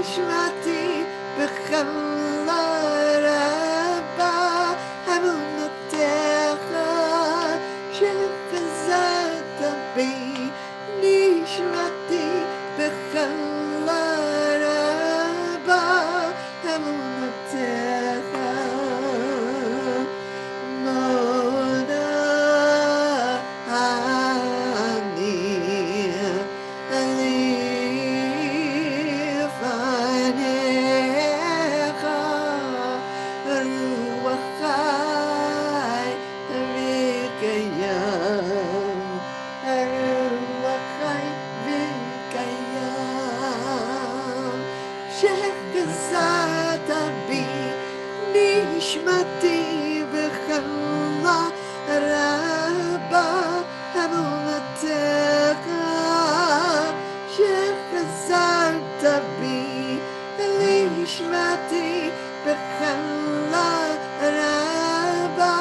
נשמתי בחמלה רבה אמונתך שחזרת בי נשמתי בחמלה רבה אמונתך מודה אני לפניך רוח חי וקיים רוח חי וקיים שחזרת בי נשמתי בחמלה רבה אמונתך שחזרת בי נשמתי בחמלה רבה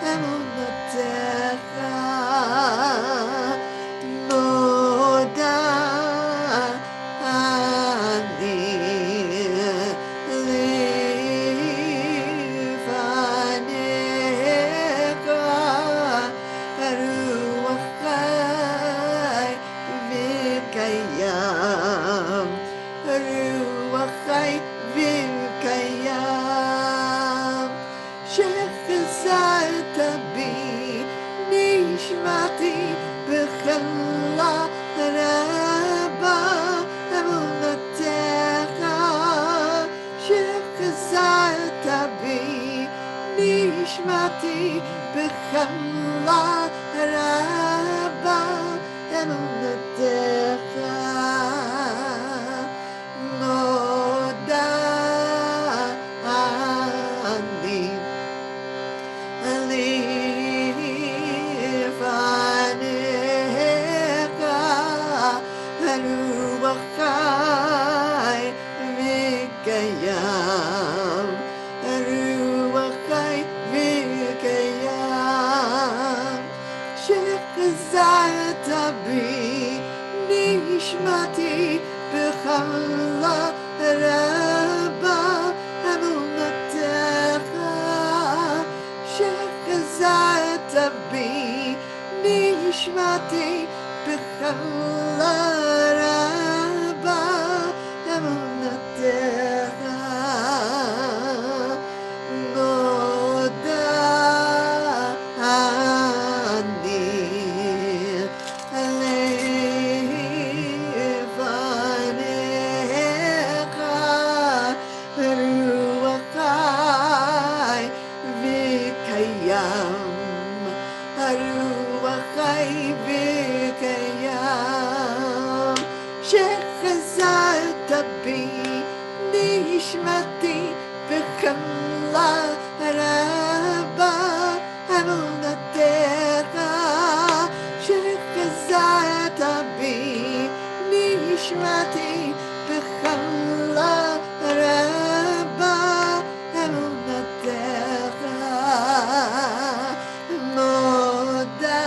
אמונתך מודה אני לפניך רוח חי וקיים רוח חי וקיים שחזרת בי נשמתי בחמלה רבה אמונתך שחזרת בי נשמתי בחמלה רבה אמונתך מודה אני לפניך רוח חי וקיים רוח חי וקיים שחזרת בי נשמתי בחמלה רבה אמונתך שחזרת בי נשמתי בחמלה רבה אמונתך מודה אני לפניך רוח חי וקיים הרוח חי וקיים שחזרת בי נשמתי בחמלה רבה אמונתך שחזרת בי נשמתי בחמלה רבה אמונתך מודה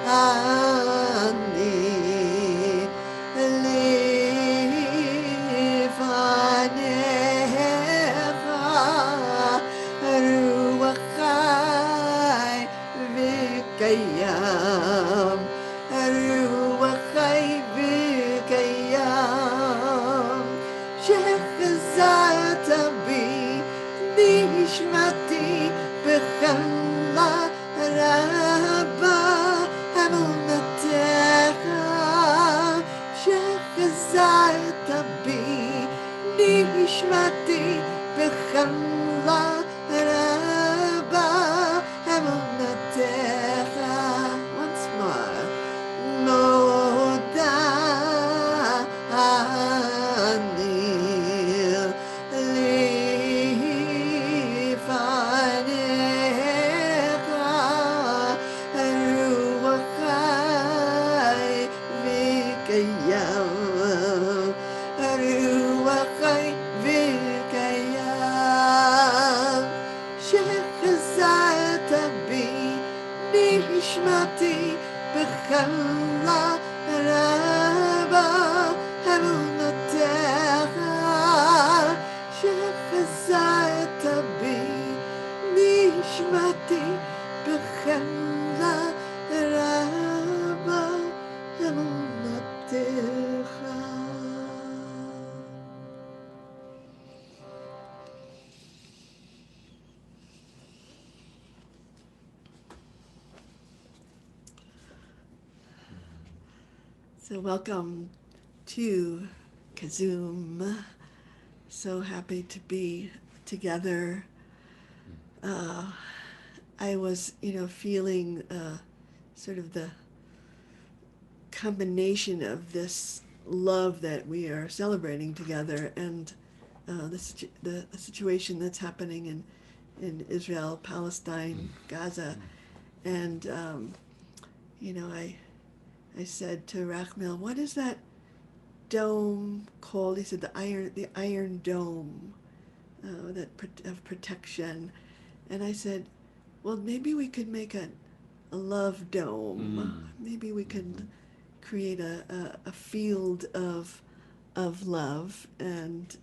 אני לפניך רוח חי וקיים רוח חי וקיים שחזרת בי נשמתי בחמלה רבה אמונתך שחזרת בי נשמתי בחמלה רבה אמונתך once more מודה אני לפניך רוח חי וקיים רוח חי וקיים So welcome to Kazoom. So happy to be together. I was, feeling sort of the combination of this love that we are celebrating together and the situation that's happening in Israel, Palestine, Gaza. And, I said to Rachmil, what is that dome called? He said the Iron Dome of protection. And I said, well, maybe we could make a love dome. Maybe we could create a field of love and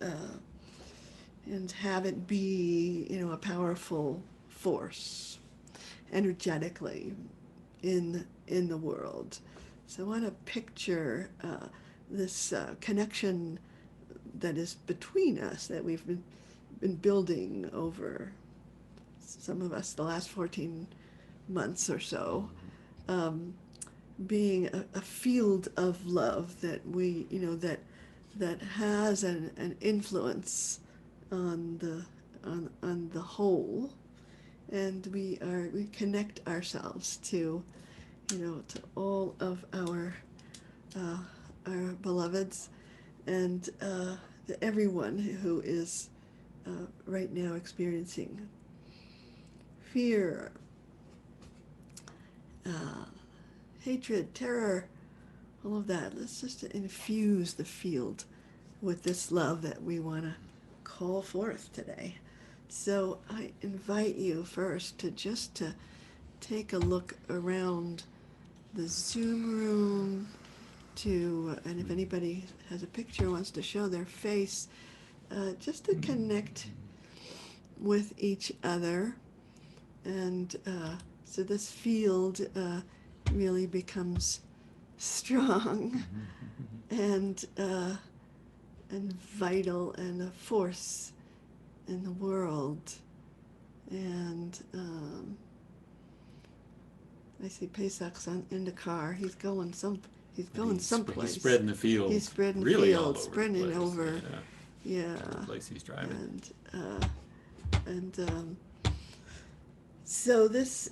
have it be, a powerful force energetically in the world. So I want to picture this connection that is between us that we've been building over, some of us, the last 14 months or so, being a field of love that we, that has an influence on the whole, and we connect ourselves to, to all of our beloveds and to everyone who is right now experiencing fear, hatred, terror, all of that. Let's just infuse the field with this love that we want to call forth today. So I invite you first to take a look around the Zoom room and if anybody has a picture, wants to show their face, just to connect with each other. And so this field really becomes strong and vital and a force in the world. And I see Pesach's in the car. He's going someplace. He's spreading the field. He's spreading really the field, all over spreading the place. it over. Yeah. The place he's driving. And so this,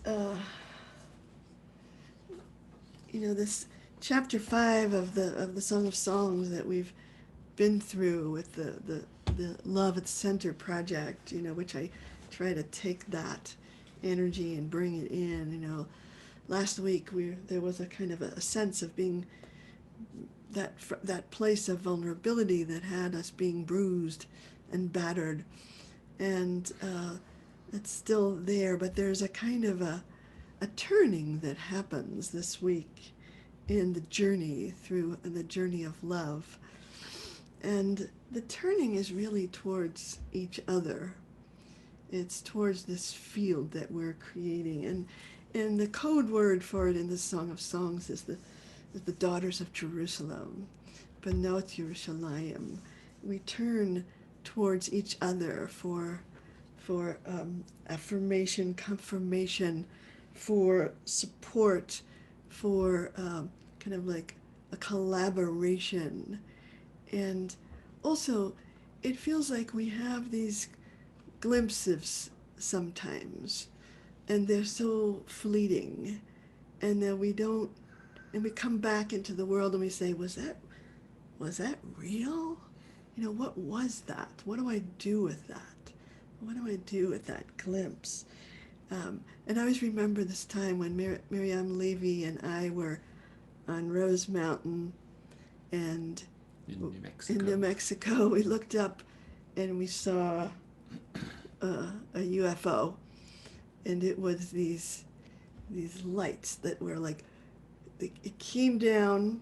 this chapter 5 of the Song of Songs that we've been through with the Love at the Center project, which I try to take that energy and bring it in. Last week there was a kind of a sense of being that place of vulnerability that had us being bruised and battered, and it's still there, but there's a kind of a turning that happens this week in the journey of love. And the turning is really towards each other. It's towards this field that we're creating. And the code word for it in the Song of Songs is the daughters of Jerusalem, Benot Yerushalayim. We turn towards each other for affirmation, confirmation, for support, for kind of like a collaboration. And also, it feels like we have these glimpses sometimes, and they're so fleeting, and then we come back into the world and we say, was that real? What was that? What do I do with that? What do I do with that glimpse? And I always remember this time when Miriam Levy and I were on Rose Mountain and in New Mexico. We looked up and we saw a UFO, and it was these lights that were like, it came down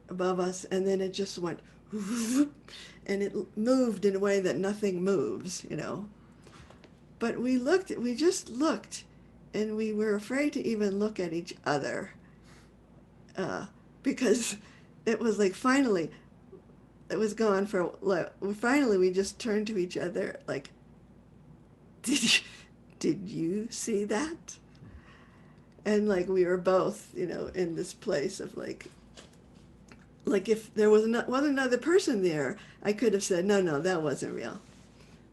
above us, and then it just went and it moved in a way that nothing moves, But we just looked, and we were afraid to even look at each other, because it was like finally, it was gone finally we just turned to each other like, did you see that? And like we were both, in this place of like if there wasn't another person there, I could have said, no, that wasn't real.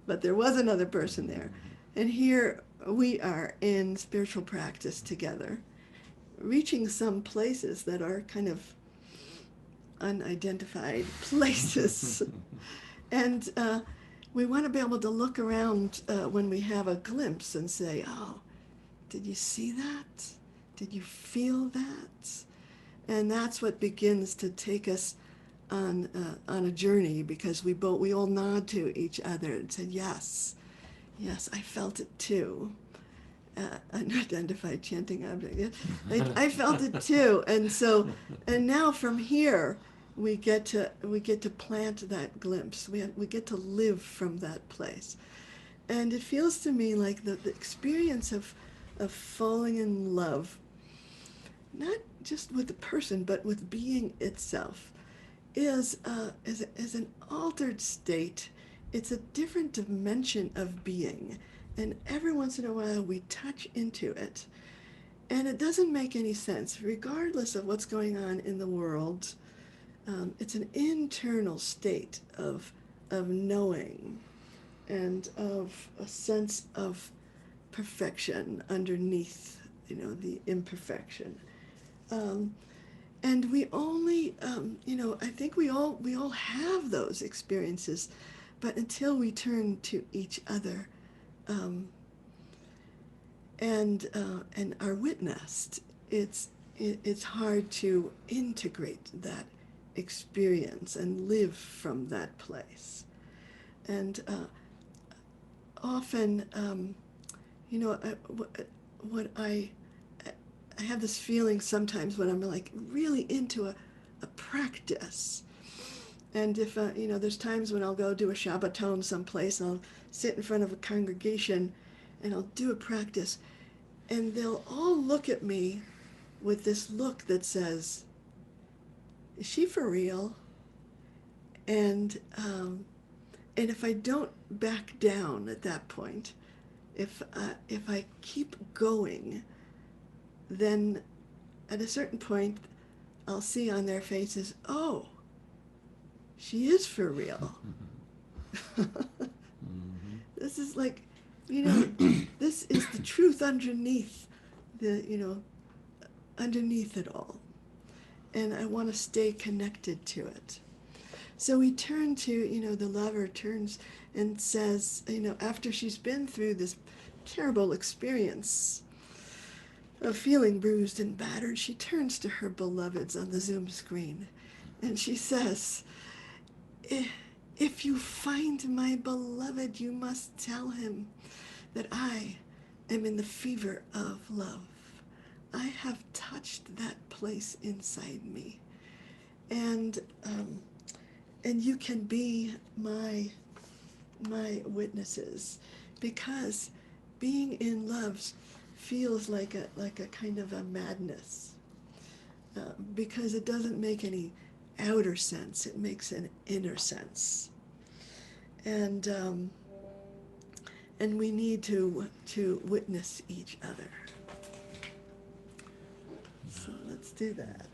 But there was another person there. And here we are in spiritual practice together, reaching some places that are kind of unidentified places. And we want to be able to look around when we have a glimpse and say, oh, did you see that? Did you feel that? And that's what begins to take us on a journey, because we all nod to each other and said, yes, I felt it too. Unidentified chanting object. Yeah. I felt it too, and now from here we get to plant that glimpse. We get to live from that place, and it feels to me like the experience of falling in love, not just with the person but with being itself, is an altered state. It's a different dimension of being. And every once in a while we touch into it. And it doesn't make any sense, regardless of what's going on in the world. It's an internal state of knowing and of a sense of perfection underneath, the imperfection. And we only, I think we all have those experiences, but until we turn to each other, and are witnessed, it's hard to integrate that experience and live from that place. And often, what I have this feeling sometimes when I'm like really into a practice. And if, there's times when I'll go do a Shabbaton someplace and I'll sit in front of a congregation and I'll do a practice, and they'll all look at me with this look that says, is she for real? And if I don't back down at that point, if I keep going, then at a certain point I'll see on their faces, oh, she is for real. This is like, this is the truth underneath underneath it all. And I want to stay connected to it. So we turn to, the lover turns and says, after she's been through this terrible experience of feeling bruised and battered, she turns to her beloveds on the Zoom screen and she says, if you find my beloved, you must tell him that I am in the fever of love. I have touched that place inside me. And you can be my witnesses, because being in love feels like a kind of a madness, because it doesn't make any outer sense, it makes an inner sense. And we need to witness each other. So let's do that.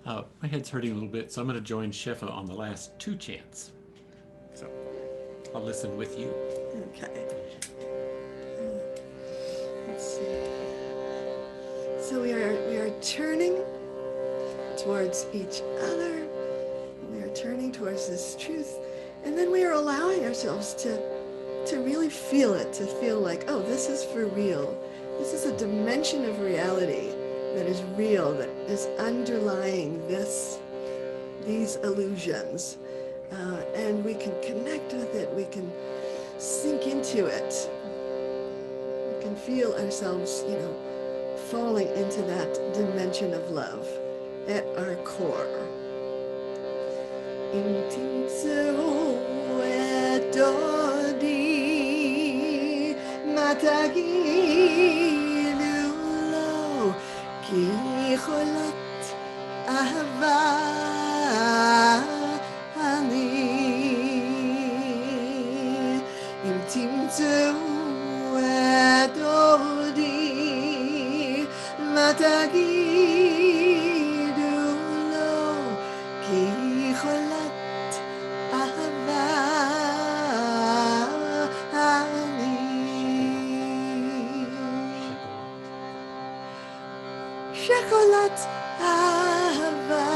My head's hurting a little bit, so I'm going to join Shefa on the last two chants. So I'll listen with you. Okay. Let's see. So we are turning towards each other. We are turning towards this truth, and then we are allowing ourselves to really feel it, to feel like, oh, this is for real. This is a dimension of reality that is real, that is underlying these illusions. And we can connect with it, we can sink into it. We can feel ourselves, falling into that dimension of love at our core. כי יכולת אהבה אני, אם תמצאו את עודי, מה תגידו לו כי חולת אהבה אני. שוקולד אהבה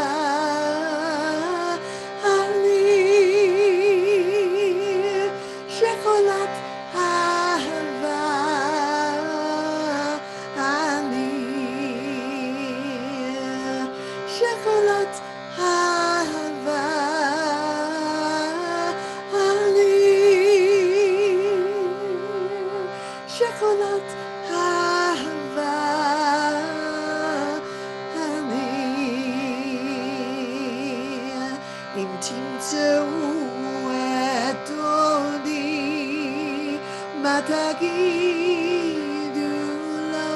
אני. שוקולד אהבה אני. שוקולד אהבה אני. שוקולד אהבה אם תמצאו את דודי, מה תגידו לו?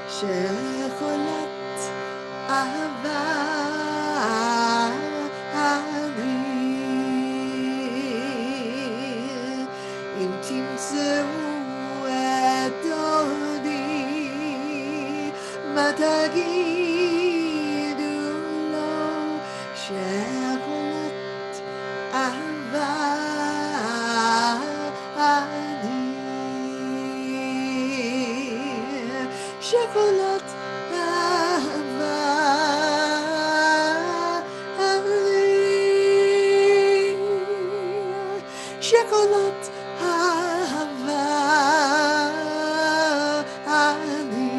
שוקולד אהבה אני. אם תמצאו את דודי, מה תגידו לו? שוקולד אהבה אני. שוקולד אהבה אני. שוקולד אהבה אני.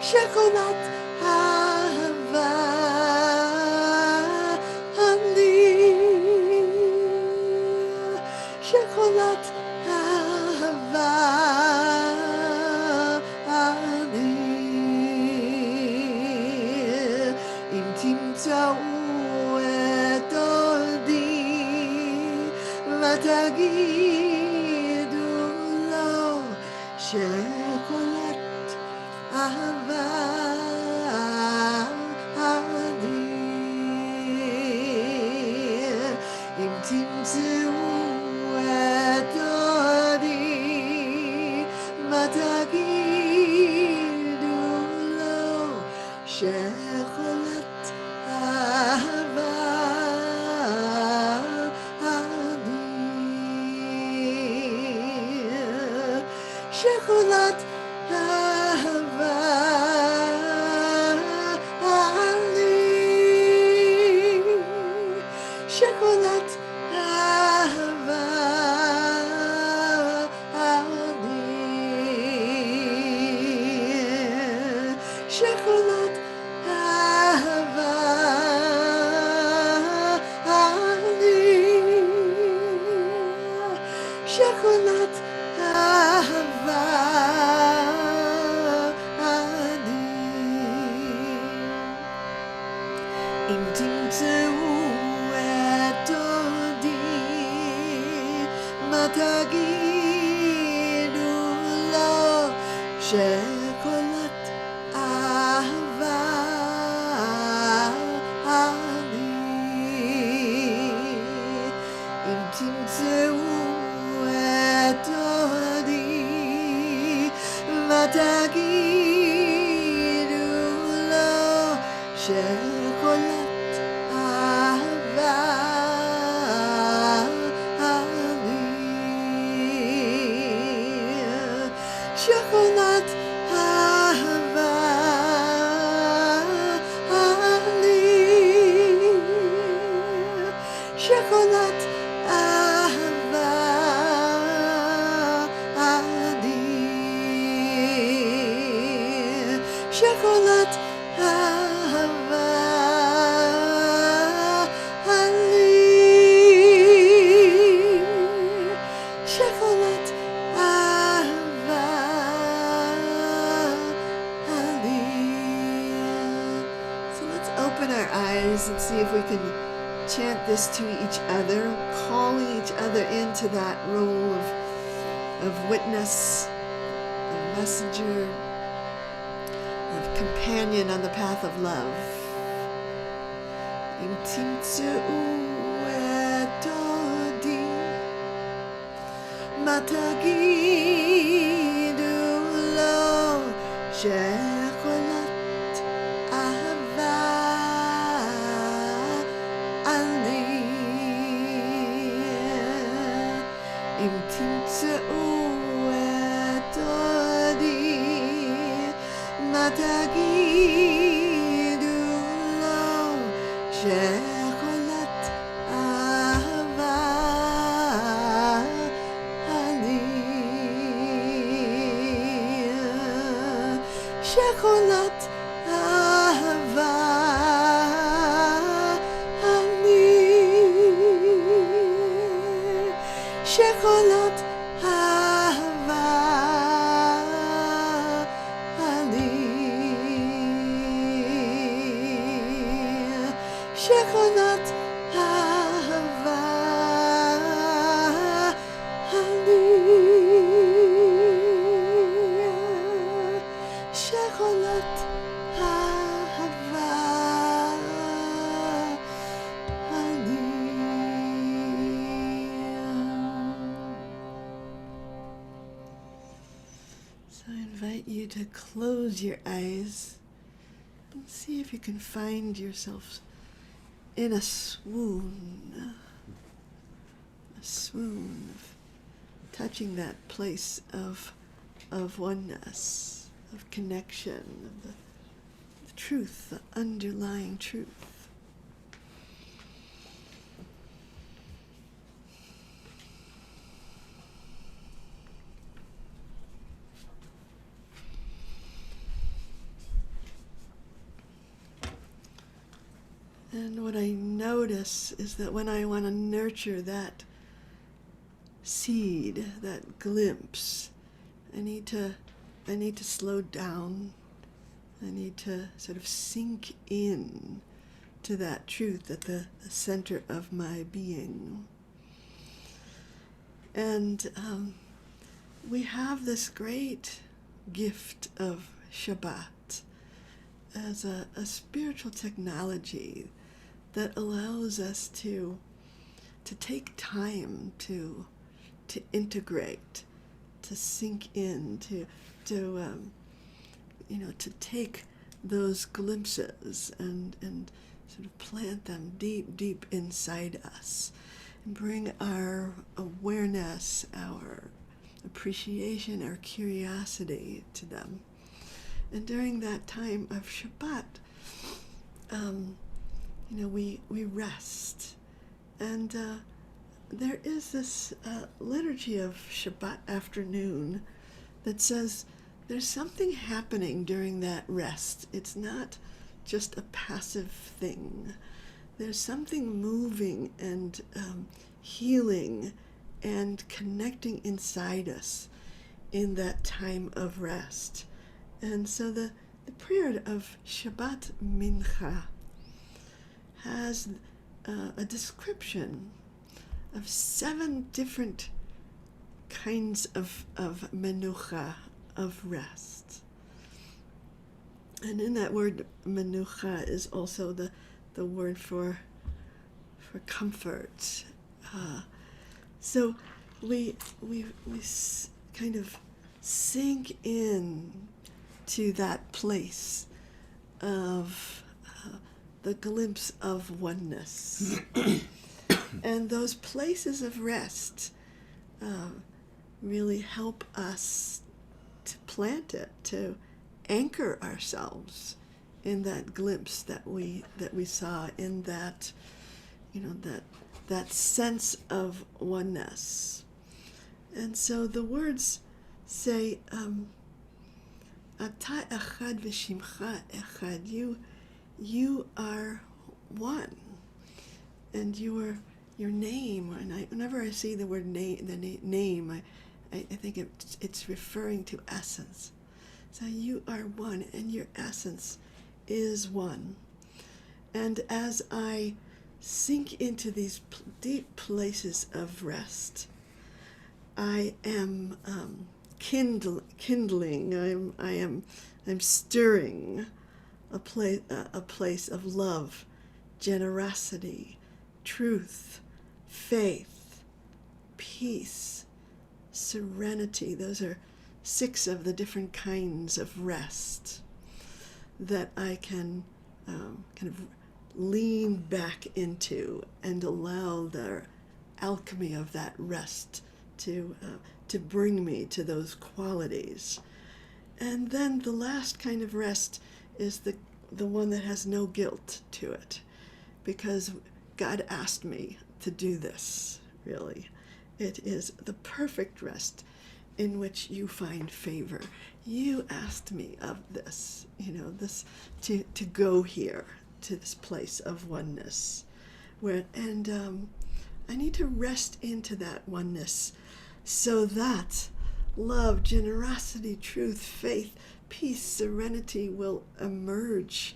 שוקולד אהבה אני. שוקולד אהבה אני. אם תמצאו את דודי, מה תגידו לו? שוקולד אהבה אני. אם תמצאו את דודי, מה תגידו לו? שוקולד אהבה אני. שוקולד אהבה אני. שוקולד אהבה אני. שוקולד אהבה אני. שוקולד אהבה אני. אם תמצאו את דודי, מה תגידו לו? שוקולד אהבה אני. אם תמצאו את דודי, מה תגידו לו? שוקולד אהבה אני. שוקולד אהבה אני. שוקולד אהבה אני. שוקולד אהבה אני. שוקולד אהבה אני. So let's open our eyes and see if we can chant this to each other, calling each other into that role of witness, of messenger, of companion on the path of love. אם תמצאו את דודי, מה תגידו לו? שיכולות אהבה אני אם תמצאו את עודי מה תגידו לו שיכולות אהבה אני שיכולות אהבה אני שיכולות אהבה אני שיכולות אהבה אני שיכולות אהבה So I invite you to close your eyes and see if you can find yourself in a swoon of touching that place of oneness, of connection, of the truth, the underlying truth. And what I notice is that when I want to nurture that seed, that glimpse, I need to slow down. I need to sort of sink in to that truth at the center of my being. And we have this great gift of Shabbat as a spiritual technology that allows us to take time to integrate, to sink in, to take those glimpses and sort of plant them deep inside us and bring our awareness, our appreciation, our curiosity to them. And during that time of Shabbat, we rest. And there is this liturgy of Shabbat afternoon that says there's something happening during that rest. It's not just a passive thing. There's something moving and healing and connecting inside us in that time of rest. And so the prayer of Shabbat Mincha has a description of 7 different kinds of menucha, of rest. And in that word menucha is also the word for comfort. So we kind of sink in to that place of the glimpse of oneness. And those places of rest really help us to plant it, to anchor ourselves in that glimpse that we saw, in that, that sense of oneness. And so the words say, Ata echad v'shimcha echad. You are one, and your name. And whenever I see the word name, I think it's referring to essence. So you are one, and your essence is one. And as I sink into these deep places of rest, I am kindling. I'm stirring a place of love, generosity, truth, faith, peace, serenity. Those are 6 of the different kinds of rest that I can kind of lean back into and allow the alchemy of that rest to bring me to those qualities. And then the last kind of rest is the one that has no guilt to it, because God asked me to do this, really. It is the perfect rest in which you find favor. You asked me of this, this to go here, to this place of oneness. I need to rest into that oneness so that love, generosity, truth, faith, peace, serenity will emerge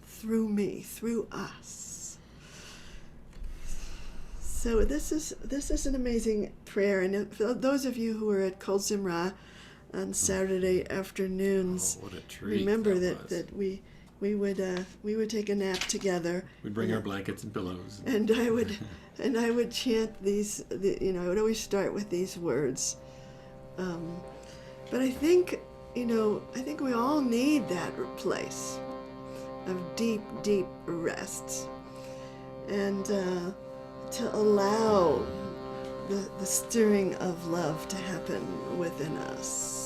through me, through us. So this is an amazing prayer, and for those of you who were at Kol Zimra on Saturday afternoons, what a treat remember that that we would take a nap together. We'd bring our blankets and pillows, and I would chant these. I would always start with these words. But I think we all need that place of deep, deep rest, and to allow the stirring of love to happen within us.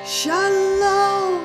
Shalom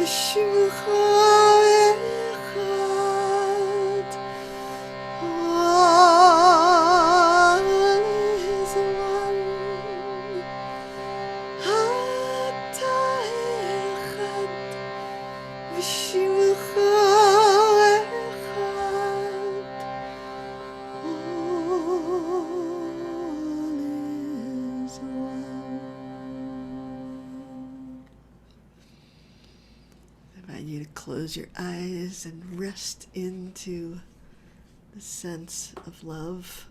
ושמך אחד. All is one. אתה אחד ושמך אחד. All is one. I invite you to close your eyes and rest into the sense of love.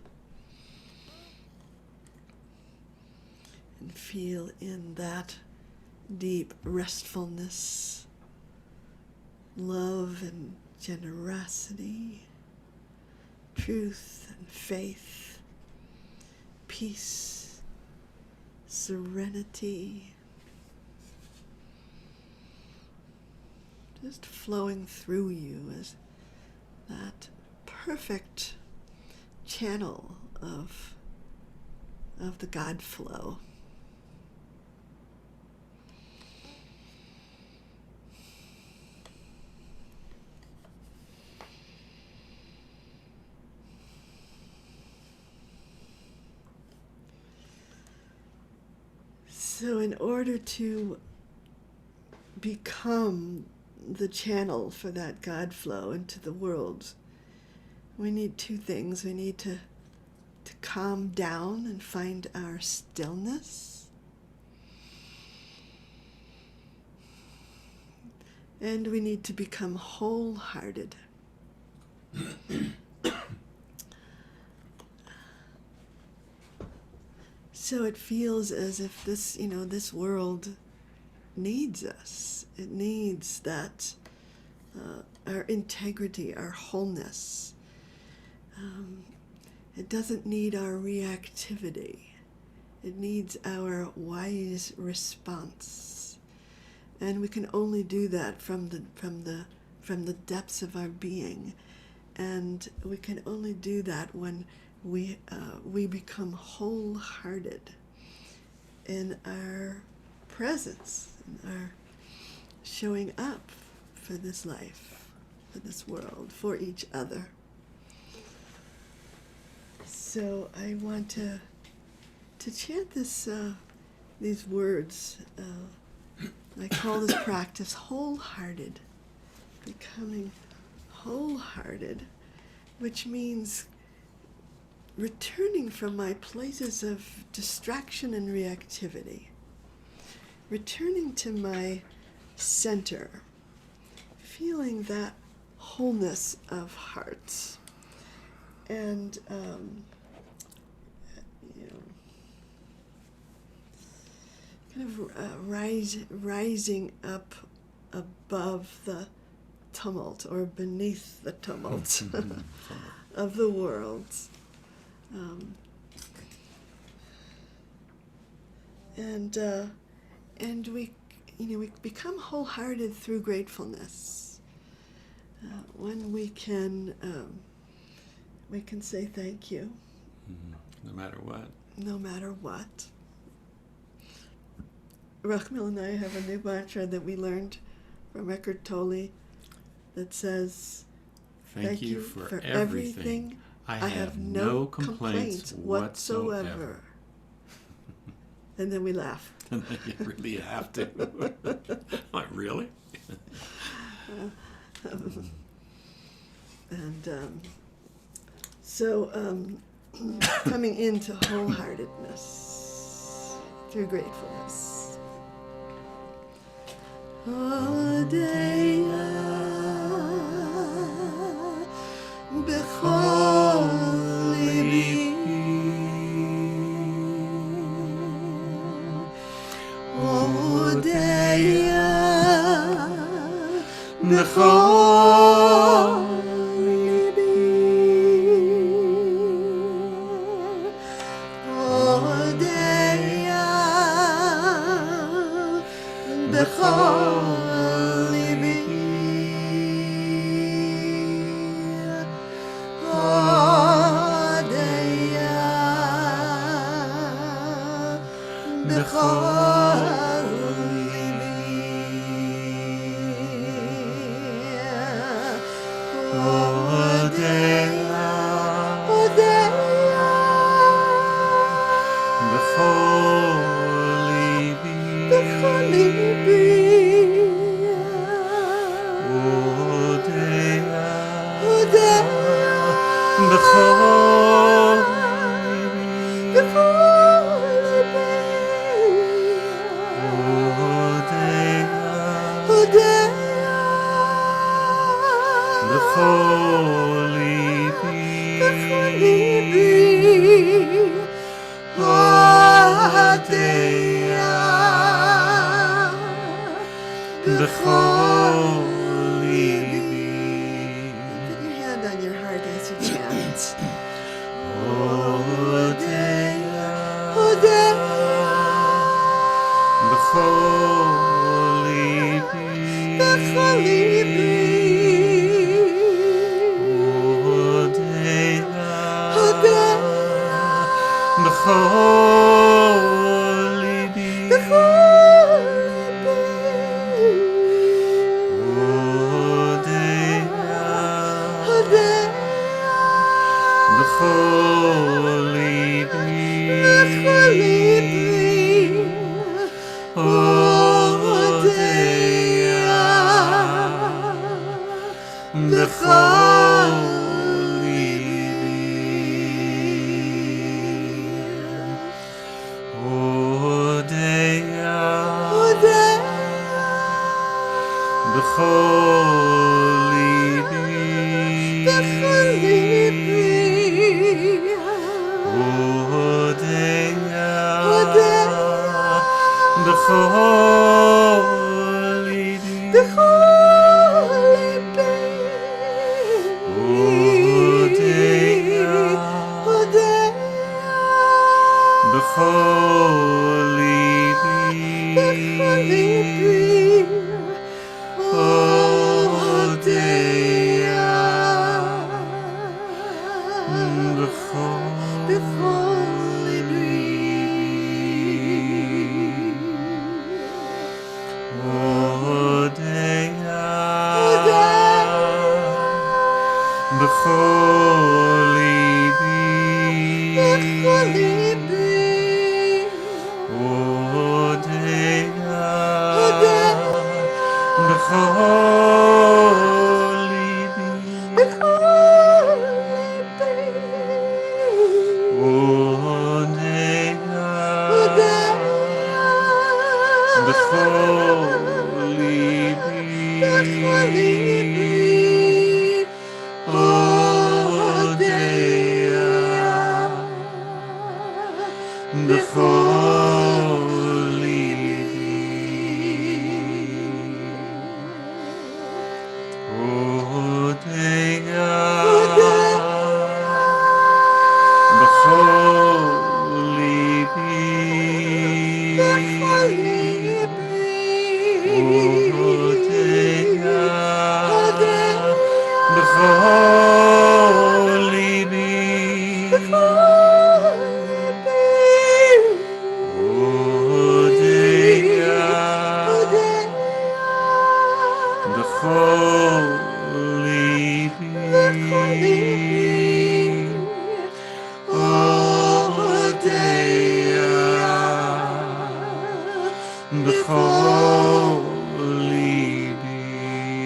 And feel in that deep restfulness, love and generosity, truth and faith, peace, serenity, just flowing through you as that perfect channel of the God flow. So in order to become the channel for that God flow into the world, we need two things. We need to calm down and find our stillness. And we need to become wholehearted. So it feels as if this world needs us. It needs that, our integrity, our wholeness. It doesn't need our reactivity. It needs our wise response. And we can only do that from the depths of our being. And we can only do that when we become wholehearted in our presence, in our showing up for this life, for this world, for each other. So I want to chant these words. I call this practice wholehearted, becoming wholehearted, which means returning from my places of distraction and reactivity, returning to my center, feeling that wholeness of heart, and kind of rising up above the tumult or beneath the tumult of the world. And we become wholehearted through gratefulness. When we can say thank you. No matter what. No matter what. Rachmil and I have a new mantra that we learned from Eckhart Tolle that says, Thank you for everything. I have no complaints whatsoever. And then we laugh. You really have to. Like, really? So coming into wholeheartedness through gratefulness. Hodeya b'chol libi Hodeya b'chol libi Hodeya b'chol libi Hodeya b'chol libi Put your hand on your heart as you chant.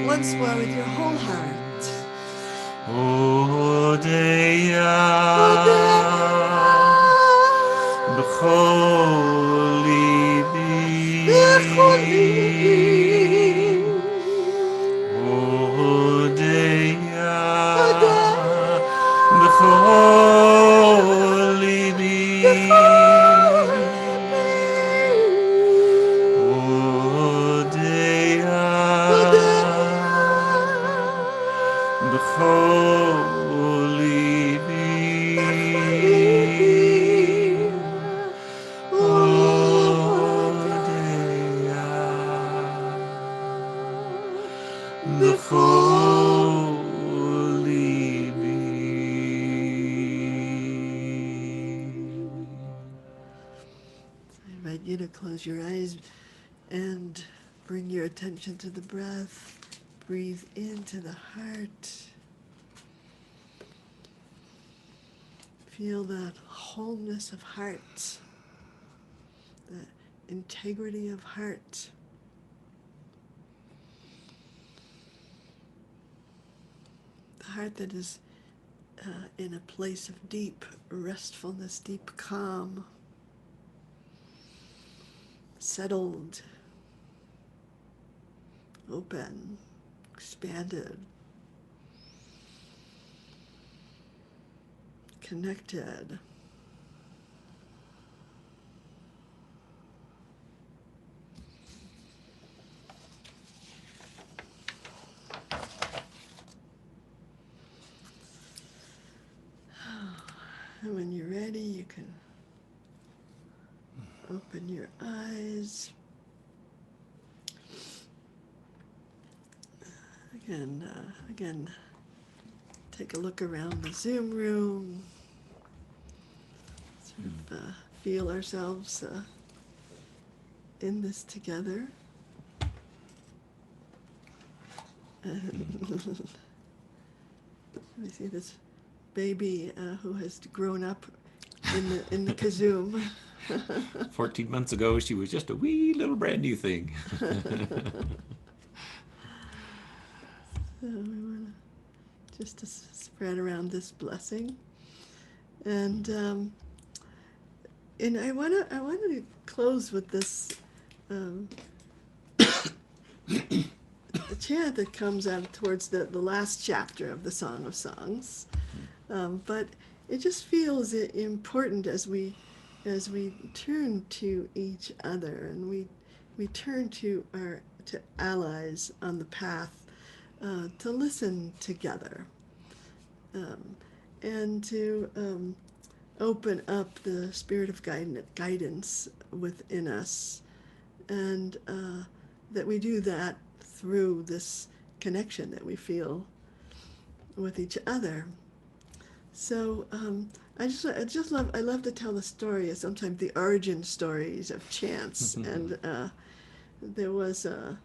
Once more with your whole heart. I invite you to close your eyes and bring your attention to the breath. Breathe into the heart. Feel that wholeness of heart, the integrity of heart. The heart that is in a place of deep restfulness, deep calm, settled, open, expanded, connected. And when you're ready, you can open your eyes. Again, take a look around the Zoom room. Sort of feel ourselves in this together. And we see this baby who has grown up in the Kazoom. 14 months ago, she was just a wee little brand new thing. So we want to just to spread around this blessing, and I wanted to close with this the chant that comes out towards the last chapter of the Song of Songs, but it just feels important as we turn to each other and we turn to allies on the path. To listen together and to open up the spirit of guidance within us, and that we do that through this connection that we feel with each other. So I love to tell the story, sometimes the origin stories of chants, and there was a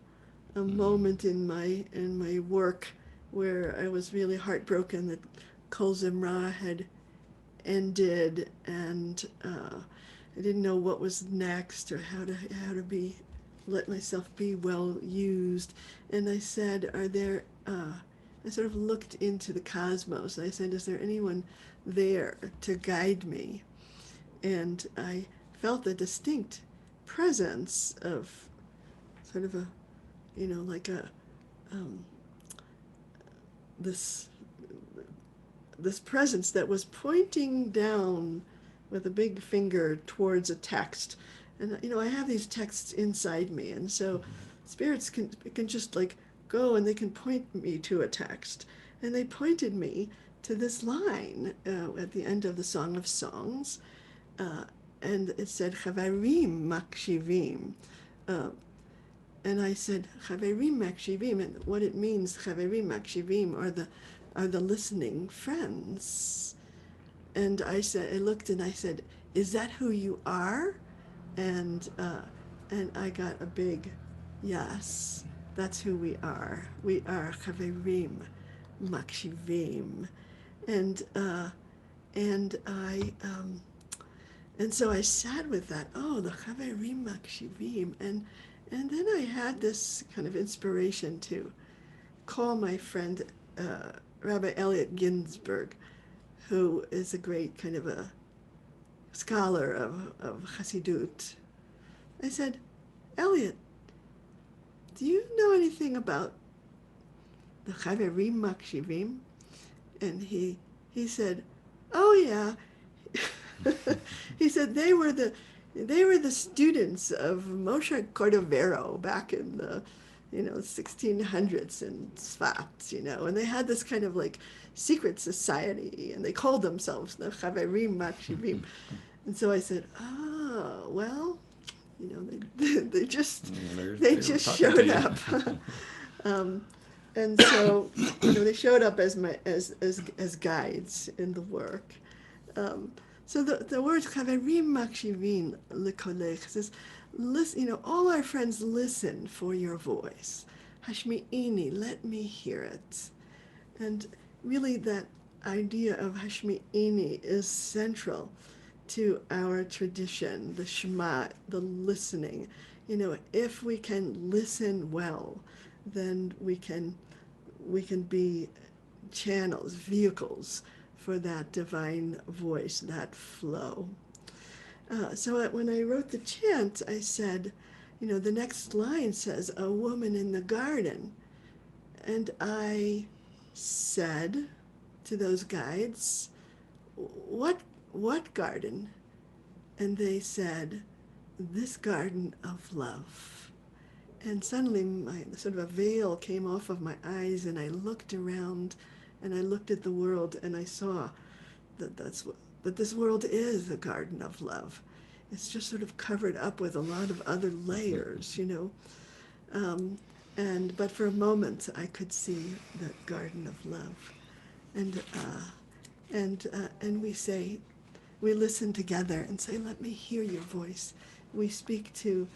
moment in my work where I was really heartbroken that Kol Zimra had ended, and I didn't know what was next or how to let myself be well used. And I said, I sort of looked into the cosmos, and I said, is there anyone there to guide me? And I felt a distinct presence of sort of like this presence that was pointing down with a big finger towards a text. And I have these texts inside me, and so spirits can just like go and they can point me to a text. And they pointed me to this line at the end of the Song of Songs, and it said Chavarim Makshivim. And I said, Chaverim Makshivim, and what it means, Chaverim Makshivim, are the listening friends. And I looked and I said, is that who you are? And I got a big yes. That's who we are. We are Chaverim Makshivim. And so I sat with that. Oh, the Chaverim Makshivim, and then I had this kind of inspiration to call my friend Rabbi Elliot Ginsburg, who is a great kind of a scholar of Chassidut. I said, Elliot, do you know anything about the Chaverim Makshivim? And he said, oh yeah. He said they were the students of Moshe Cordovero back in the 1600s in Sfat, and they had this kind of like secret society, and they called themselves the Chaverim Makshivim. And so I said, oh well, they just showed up. And so they showed up as guides in the work. So the word Chaverim Makshivim L'Kolech says, listen, all our friends listen for your voice. Hashmi'ini, let me hear it. And really that idea of Hashmi'ini is central to our tradition, the Shema, the listening. If we can listen well, then we can be channels, vehicles for that divine voice, that flow. So when I wrote the chant, I said, the next line says, a woman in the garden. And I said to those guides, what garden? And they said, this garden of love. And suddenly sort of a veil came off of my eyes, and I looked around and I looked at the world, and I saw that this world is the garden of love. It's just sort of covered up with a lot of other layers, but for a moment I could see the garden of love, and we listen together and say, let me hear your voice. We speak to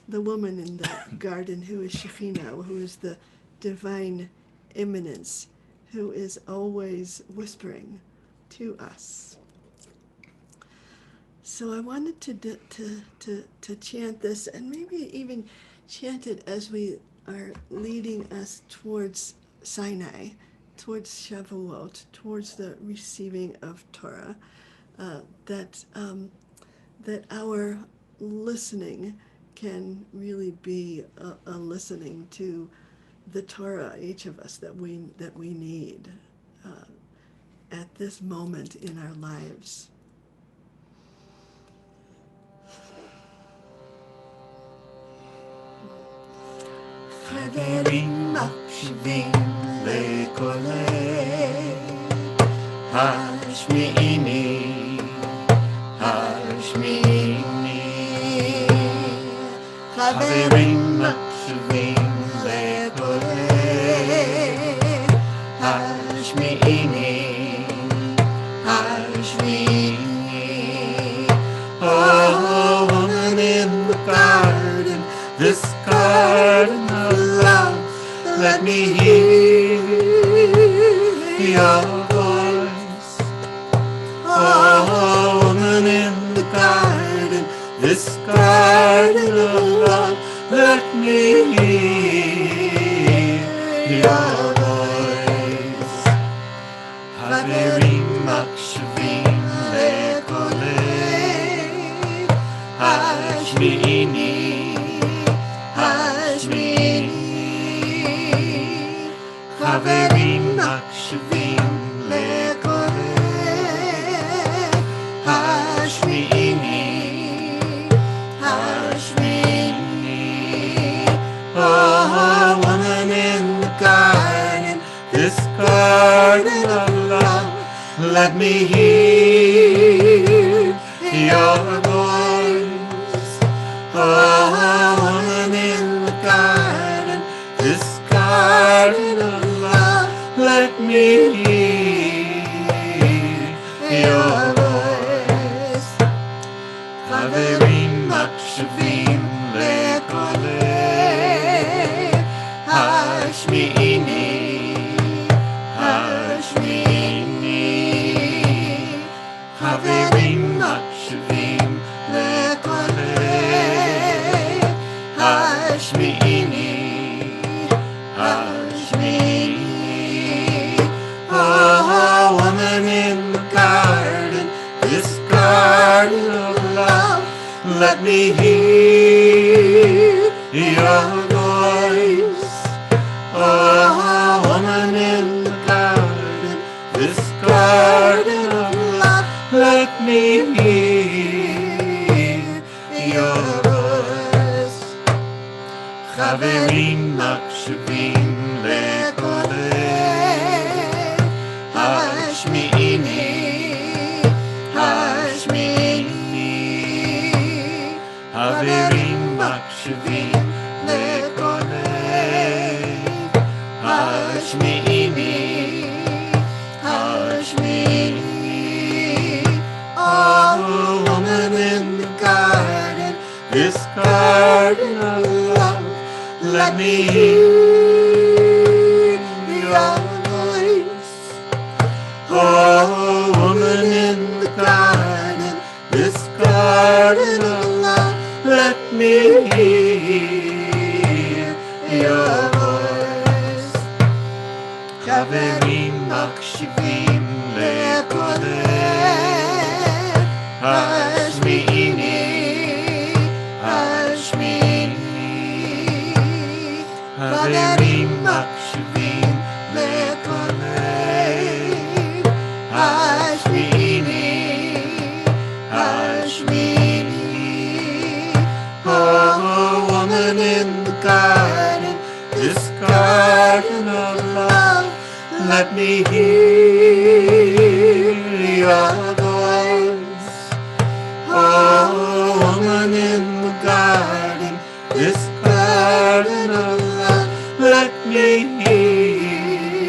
the woman in the garden, who is Shekhinah, who is the divine immanence, who is always whispering to us. So I wanted to chant this, and maybe even chant it as we are leading us towards Sinai, towards Shavuot, towards the receiving of Torah, that our listening can really be a listening to the Torah, each of us, that we need at this moment in our lives. חברים מקשיבים לקולי, השמיעיני, השמיעיני. חברים מקשיבים לקולי, השמיעיני, השמיעיני. Oh, woman in the garden, this garden of love, let me hear your voice. Oh, woman in the garden, this garden of love, let me hear your voice. חברים מקשיבים לקולי, השמיעיני, השמיעיני. חברים מקשיבים לקולי, השמיעיני, השמיעיני. Oh, woman in the garden, this garden of love, let me hear your voice. Oh, woman in the garden, this garden of love, let me hear your voice. חברים מקשיבים לקולי, השמיעיני, השמיעיני. חברים מקשיבים לקולי, השמיעיני, השמיעיני. Oh, woman in the garden, this garden of love, let me hear your voice. Oh, woman in the garden, this garden of love, let me hear your voice. חברים מקשיבים לקולי, השמיעיני, השמיעיני. חברים מקשיבים לקולי, השמיעיני, השמיעיני. Oh, woman in the garden, this garden of love, let me hear your voice. Oh, woman in the garden, this garden of love, let me hear your voice. חברים מקשיבים לקולי, השמיעיני, השמיעיני. makshvin lekolev. Hashmini, Hashmini. Oh, woman in the garden, this garden of love, let me hear your voice. Oh, woman in the garden, this garden of love, let me hear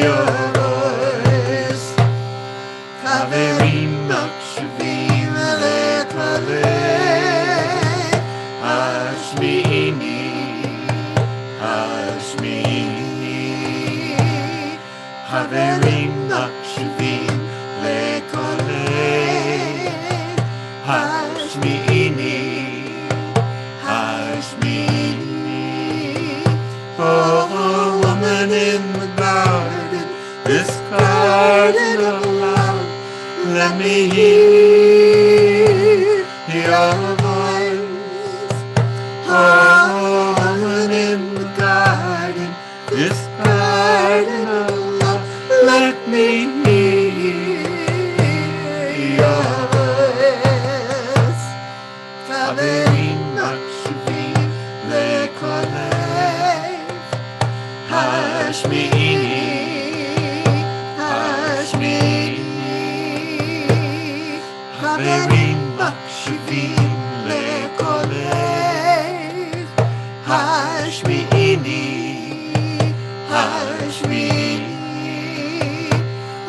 your voice. Kaverim makshvim lekolev. Hashmini, Hashmini. Haverim makshvim lekolev. Hashmini, Hashmini. Oh, woman in the garden, this garden of love, let me hear your voice. Oh, woman in the garden, this garden of love, let me hear your voice. Kaverim makshvim lekolev. Hashmini, Hashmini. Haverim makshvim lekolev. Hashmini, Hashmini.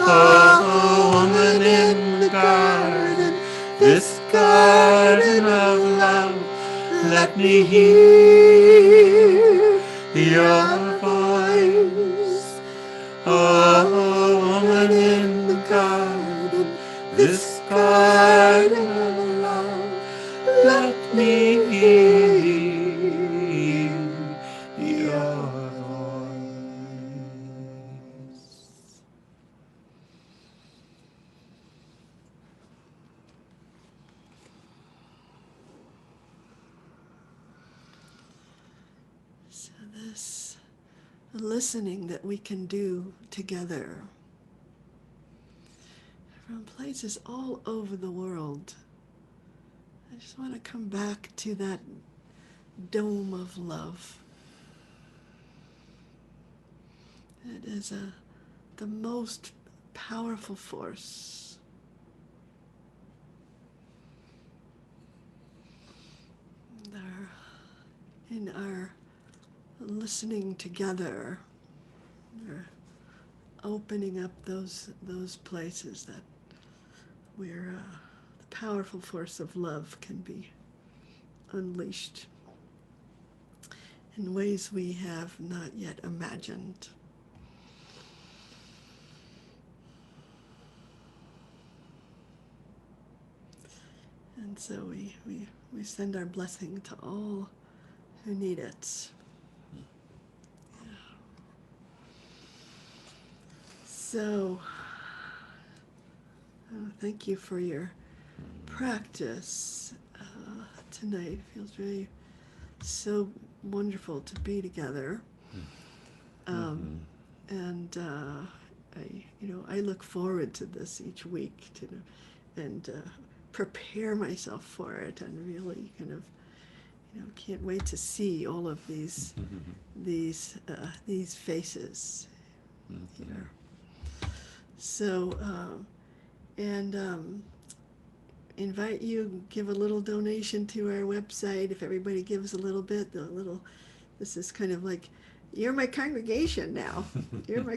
Oh, woman in the garden, this garden of love, let me hear your voice. Oh, woman in the garden, this garden of love, let me hear your voice. So this listening that we can do together from places all over the world. I just want to come back to that dome of love. It is the most powerful force. In our listening together, we're opening up those places that where the powerful force of love can be unleashed in ways we have not yet imagined. And so we send our blessing to all who need it. So, thank you for your practice tonight. It feels really so wonderful to be together. And I look forward to this each week and prepare myself for it, and really kind of can't wait to see all of these faces here. So, invite you, give a little donation to our website. If everybody gives a little bit, this is kind of like, you're my congregation now. You're my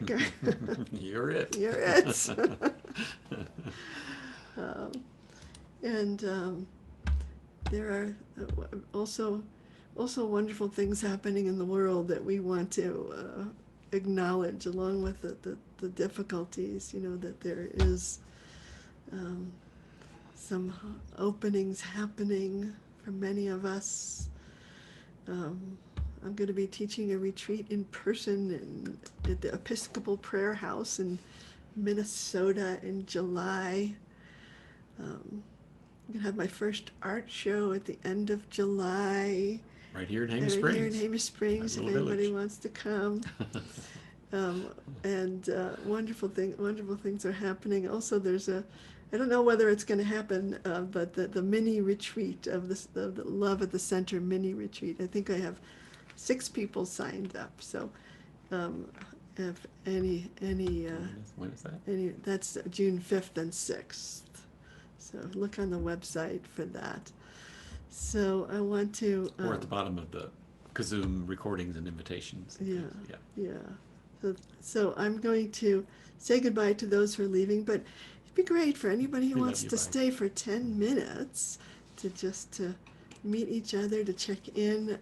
You're it. You're it. There are also wonderful things happening in the world that we want to acknowledge, along with the difficulties, that there is some openings happening for many of us. I'm going to be teaching a retreat in person at the Episcopal Prayer House in Minnesota in July. I'm going to have my first art show at the end of July Right here in They're Hamish right here in Springs. Hamish Springs, That if little anybody village. wants to come. And wonderful things are happening. Also, there's I don't know whether it's going to happen, but the mini retreat of the Love at the Center mini retreat. I think I have 6 people signed up. So, if When is that? that's June 5th and 6th. So look on the website for that. So I want to. Or at the bottom of the Kazoom recordings and invitations. And Yeah, things. Yeah. So I'm going to say goodbye to those who are leaving, but it'd be great for anybody who We love wants you, to bye. stay for 10 minutes to just to meet each other, to check in